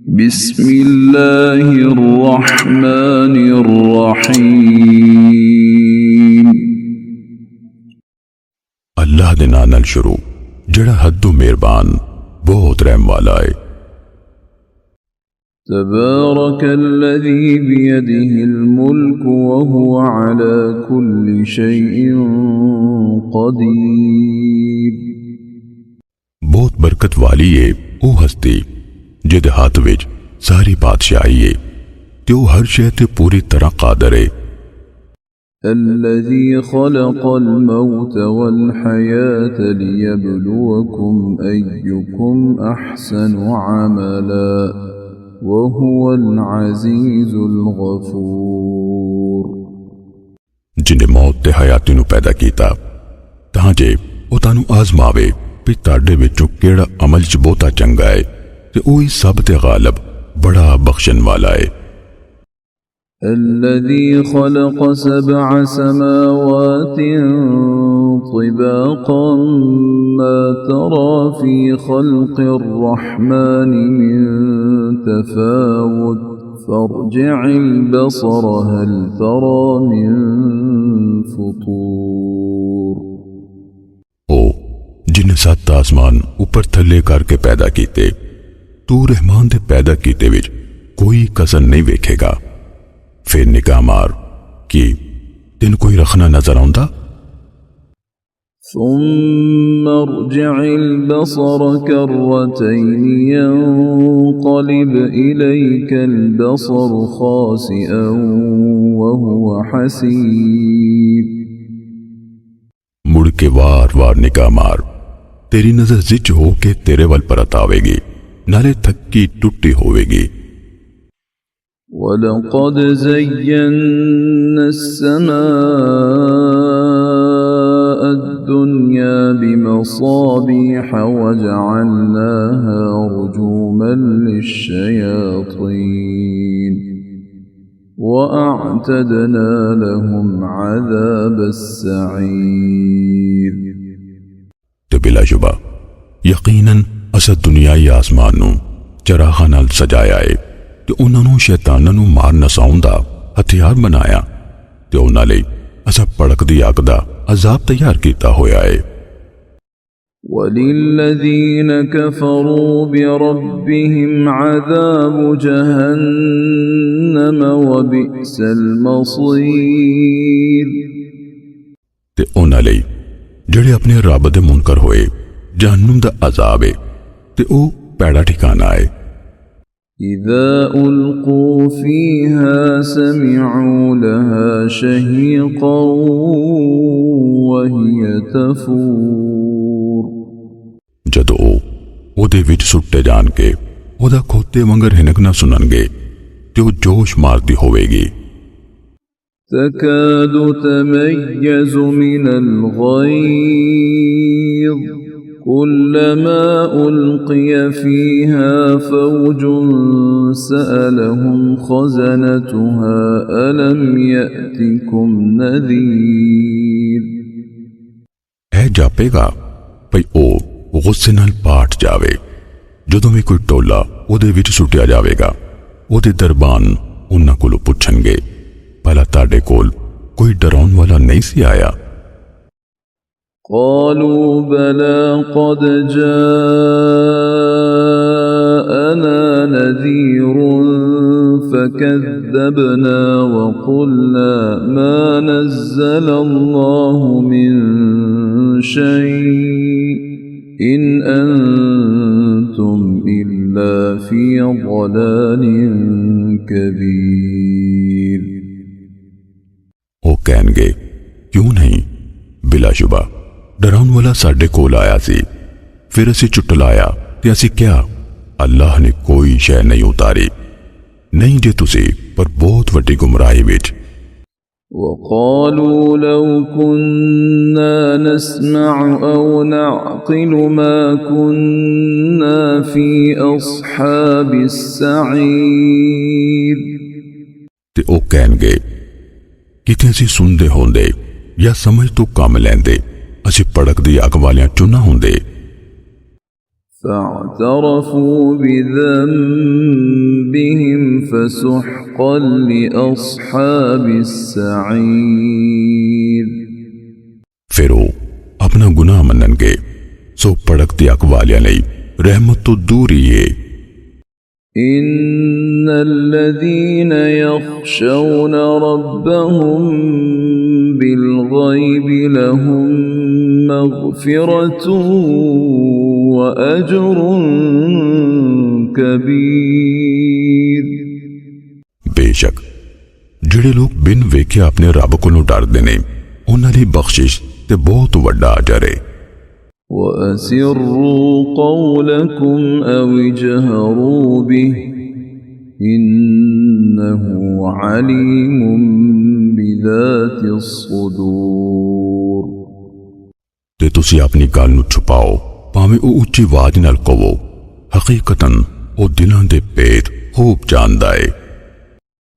बिस्मिल्लाहिर्रहमानिर्रहीम। अल्लाह दे नाम नाल शुरू जड़ा हद्दों मेहरबान बहुत रहम वाला है। तबारकल्लज़ी बियदिहिल मुल्कु व हुवा अला कुल्लि शैइन क़दीर। बहुत बरकत वाली है वो हस्ती जिहदे हाथ विच सारी बादशाही है ते वो हर शै ते पूरी तरह कादर है। الذي خلق الموت والحياة ليبلوكم أيكم أحسن عملا وهو العزيز الغفور। जिन्हें मौत ते हयाती नू पैदा कीता तां जे वो तानू आजमावे भी ताड़े विचों केड़ा अमल च बहुता चंगा है ते ओही सब ते गालिब बड़ा बख्शन वाला है। الذي خلق 7 سماوات طباقا ما ترى في خلق الرحمن من تفاوت فارجع البصر هل ترى من فطور। ओ जिन्हें 7 आसमान ऊपर थल्ले करके पैदा कीते तू रहमान दे पैदा कीते विच कोई कसर नहीं वेखेगा। फिर निगाह मार कि तेन कोई रखना नजर आउंदा। ثم ارجع البصر كرتين ينقلب إليك البصر خاسئا وهو حسير। मुड़ के वार वार निगाह मार तेरी नजर जिच हो के तेरे वल परत आवेगी नाले थक्की टुट्टी होवेगी। वलक़द ज़य्यन्ना अस्समाअ अद्दुन्या बिमसाबिह वजअलनाहा रुजूमन लिश्शयातीन वअअतदना लहुम अज़ाबस्सईर। ते बिलाशुबा यकीनन असा दुनियाई आसमान नू चरागां नाल सजाया है ते उन्हां नू शैतानां नू मार नसाउण दा हथियार बनाया ते उन्हां लई असा भड़कदी अग दा अजाब तैयार कीता होया है। वलिल्लज़ीन कफ़रू बिरब्बिहिम अज़ाबु जहन्नम व बि'सल मसीर। ते उन्हां लई जेड़े अपने रब दे मुनकर होए जहन्नुम दा अजाब है ते ओ पैड़ा ठिकाना है। إذا ألقوا فيها سمعوا لها شهيقا وهي تفور। जदों ओदे विच सुट्टे जान के ओदा खोते वांगर हिनकना सुननगे ते ओ जोश मारदी होवेगी। تكاد تميز من الغيظ كلما ألقي فيها فوج سألهم خزنتها ألم يأتكم نذير। ऐ जापेगा भई ओ गुस्से नाल पाट जावे जदों भी कोई टोला ओदे विच सुटिया जावेगा ओदे दरबान उन्हां कोलों पुछणगे भला ताडे कोल कोई डराउण वाला नहीं सी आया। قالوا بلى قد جاءنا نذير فكذبنا وقلنا ما نزل الله من شيء إن أنتم إلا في ضلال كبير। ओ कहणगे क्यों नहीं बिलाशुबा डराउण वाला साडे कोल आया सी फिर असी चुटलाया ते असी क्या अल्लाह ने कोई शै नहीं उतारी नहीं जे तुसी पर बहुत वड्डी गुमराही विच। وقالوا لو كنا نسمع أو نعقل ما كنا في أصحاب السعير। ते ओ कहणगे किते असी सुनदे होंदे या समझ तो कम लैंदे असी भड़कदी अग वालियां चुना होंदे। فاعترفوا بذنبهم فسحقا لأصحاب السعير। फिर वो अपना गुनाह मननगे सो भड़कती अग वालियां लई रहमत तो दूर ही है। إن الذين يخشون ربهم بالغيب لهم مغفرة وأجر كبير। बेशक ਜਿਹੜੇ लोग बिन वेखे अपने रब कोलों डरदे ने उन्हां दी बख्शिश ते बहुत वड्डा अजर है। وأسروا قولكم أو اجهروا به إنه عليم بذات الصدور। ते तुसी अपनी गल नूं छुपाओ भावें ਉਹ ਉੱਚੀ आवाज नाल कहो, हकीकतन ਉਹ दिलां दे भेद खूब जानदा है।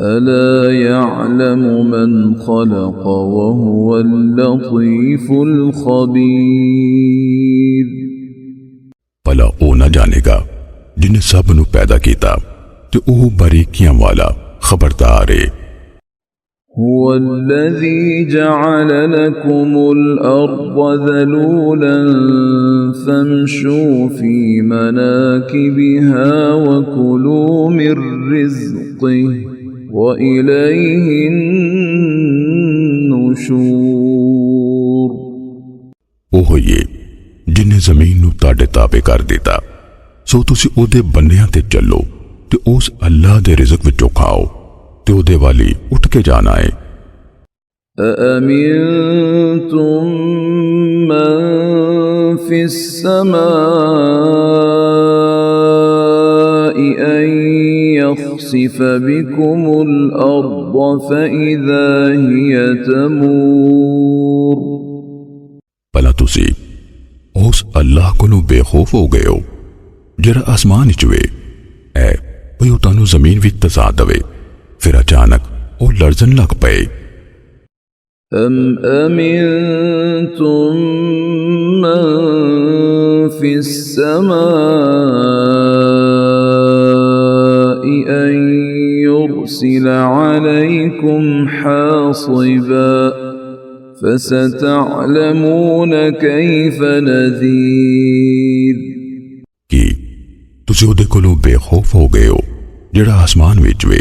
ألا يعلم من خلق وهو اللطيف الخبير। भला ਉਹ ना जानेगा जिन्हें सब नूं पैदा कीता ते ਉਹ बारीकियां वाला खबरदार है। هو الذي جعل لكم الأرض ذلولا فامشوا في مناكبها وكلوا من رزقه وإليه النشور। ਉਹ ਹੀ जिन्हें जमीन नूं ताड़े ताबे कर दिता सो तुसी ओदे बन्नियां ते चलो ते उस अल्लाह दे रिज़्क विचों खाओ ते ओदे वाली उठ के जाना है। أأمنتم من في السماء أن يخسف بكم الأرض فإذا هي تمور। भला तुसी उस अल्लाह कोलों बेखौफ हो गए हो जरा आसमान विच वे ऐ भई ਉਹ ਤੁਹਾਨੂੰ ਜ਼ਮੀਨ ਵਿੱਚ ਤਸਾ ਦਵੇ फिर अचानक वो लर्जन लग पे। أم أمنتم من في السماء أن يرسل عليكم حاصبا فستعلمون كيف نذير। कि तुसी ਉਹਦੇ ਕੋਲੋਂ बेखौफ हो गए हो ਜਿਹੜਾ आसमान विच वे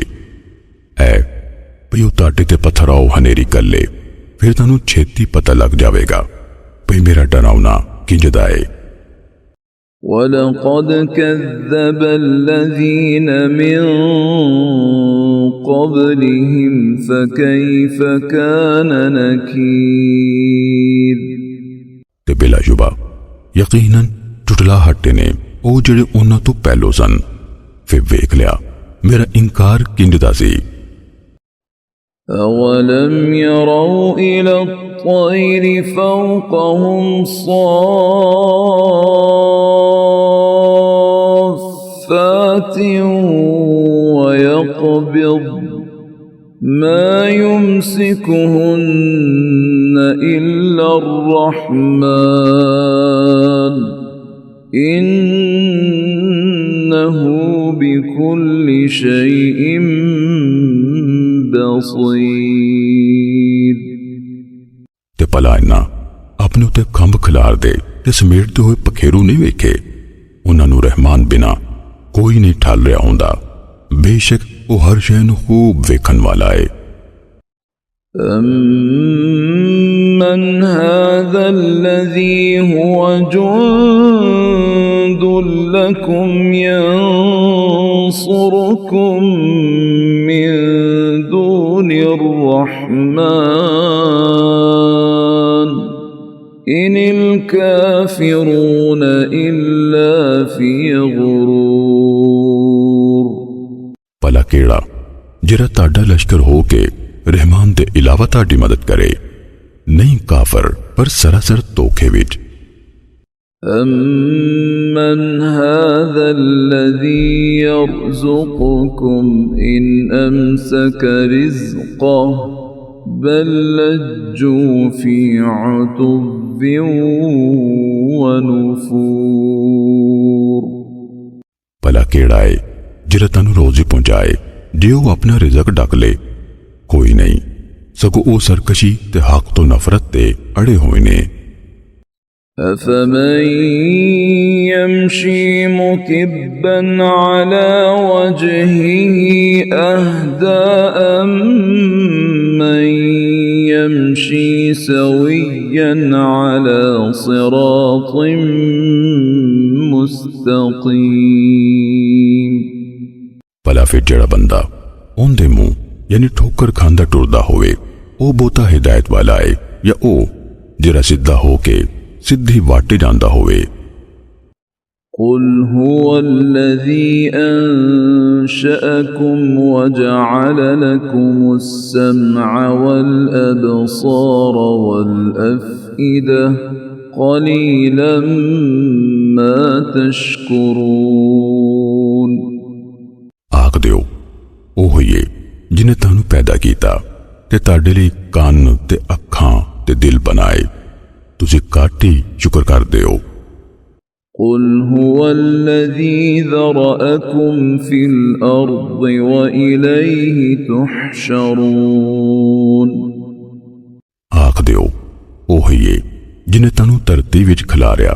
ऐ भई ਉਹ ਤੁਹਾਡੇ ਤੇ पत्थराओ हनेरी कर ले फिर ਤੁਹਾਨੂੰ छेती पता लग जाएगा भई मेरा डरावना किंजदा है। ولقد كذب الذين من قبلهم فكيف كان نكير। ते बिलाशुबा यकीनन टुटलाहट ने ਉਹ ਜਿਹੜੇ ਉਹਨਾਂ ਤੋਂ ਪਹਿਲੋਂ ਸਨ फिर वेख लिया मेरा इनकार किंजदा सी। أولم يروا إلى الطير فوقهم صافات ويقبض ما يمسكهن إلا الرحمن إنه بكل شيء बसीर। ते भला इन्ना अपने उत्ते खंभ खिलार दे ते समेटते हुए पखेरू नहीं वेखे उन्हां नूं रहमान बिना कोई नहीं ठल रहा हुंदा बेशक वो हर शै नूं खूब वेखण वाला है। أمن هذا الذي هو جند لكم ينصركم من دون الرحمن إن الكافرون إلا في غرور। भला केड़ा जिहड़ा ताड़ा लश्कर हो के रहमान दे इलावा ताड़ी मदद करे नहीं काफर पर सरासर धोखे विच। أمن هذا الذي يرزقكم إن أمسك رزقه بل لجوا في عتب ونفور۔ केड़ा है जिहड़ा तैनूं रोज़ी पहुंचाए जे वो अपना रिज़क ढक ले? कोई नहीं, सगों वो सरकशी ते हक तो नफरत ते अड़े हुए ने। أفمن يمشي مكبا على وجهه أهدى أمن يمشي سويا على صراط مستقيم। भला फिर जड़ा बंदा ओंदे मुंह यानी ठोकर खांदा टुरदा होवे ओ बोता हिदायत वाला है या ओ जरा सीधा होके सिद्धि वाटे जांदा होवे? قل هو الذي أنشأكم وجعل لكم السمع والأبصار والأفئدة قليلا ما تشكرون। आख दियो ओ होइए जिन्हें तानू पैदा कीता ते ताडे लई कान ते अखां ते दिल बनाए, तुसी घट ही शुक्र कर दियो। قل هو الذي ذرأكم في الأرض وإليه تحشرون। आख दियो ओ होइए जिन्हें तानू धरती विच खिलारिया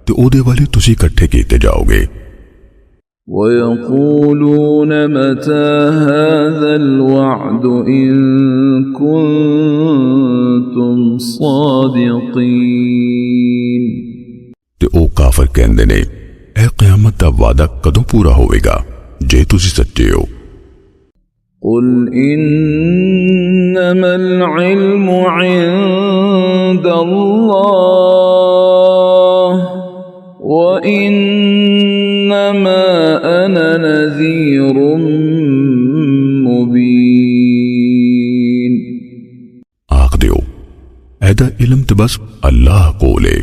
ते ओदे वाले तुसी इकट्ठे कीते जाओगे। ويقولون متى هذا الوعد إن كنتم صادقين। ते ओ काफर कहंदे ने ए क़यामत दा वादा कदों पूरा होवेगा जे तुसी सच्चे हो? قل إنما العلم عند الله وإنما أنا نذير مبين। आख दियो ऐदा इल्म ते बस अल्लाह कोल है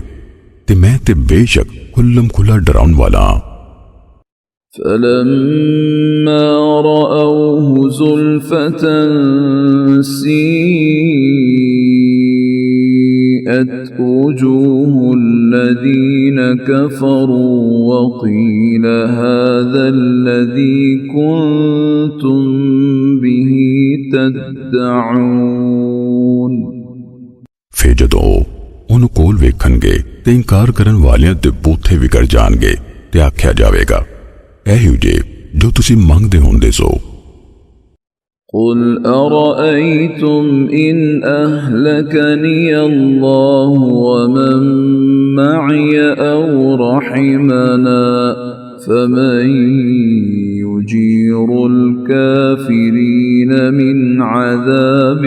ते मैं ते बेशक खुल्लम खुला डराउन वाला। فلما رأوه زلفة سيئت وجوه الذين كفروا وقيل هذا الذي كنتم به تدعون। फिर जदों उन्होंने कोल वेखणगे ते इंकार करन वालियां दे बूथे विगड़ जाणगे ते आख्या जावेगा ऐहियो जे जो तुसी मंगदे हुंदे सो। قل أرأيتم إن أهلكني الله ومن معي أو رحمنا فمن يجير الكافرين من عذاب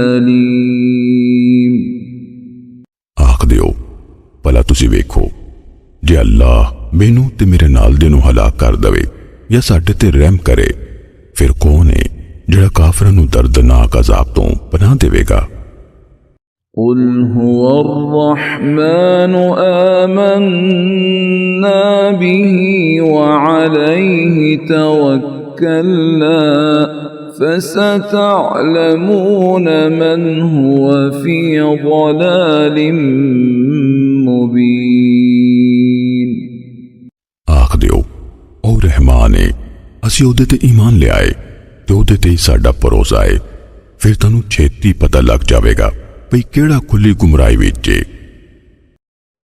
أليم। आख दियो भला तुसी वेखो जे अल्लाह मैनू ते मेरे नाल दे नू हलाक कर दवे या साडे ते रहम करे फिर कौन है जिहड़ा काफरां नू दर्दनाक अजाब तो पनाह देवेगा? قل هو الرحمن آمنا به وعليه توكلنا فستعلمون من هو في ضلال مبين। आख दियो ओ रहमान है असी ओदे ते ईमान ले आए ते ओदे ते ही साडा भरोसा है फिर तानू छेती पता लग जावेगा भई केड़ा खुली गुमराही विच है।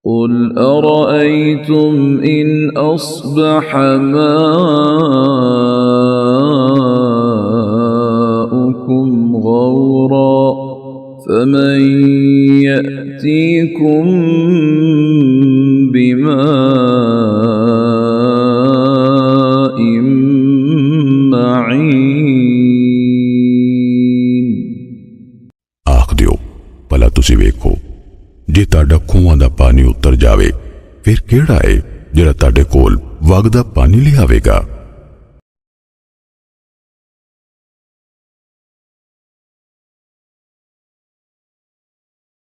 قل أرأيتم إن أصبح ماؤكم غورا فمن يأتيكم بماء معين। आख दियो भला तुसी वेखो जे ताडा खूहां दा पानी उतर जावे फिर केड़ा है जिहड़ा ताडे कोल वगदा पानी ले आवेगा?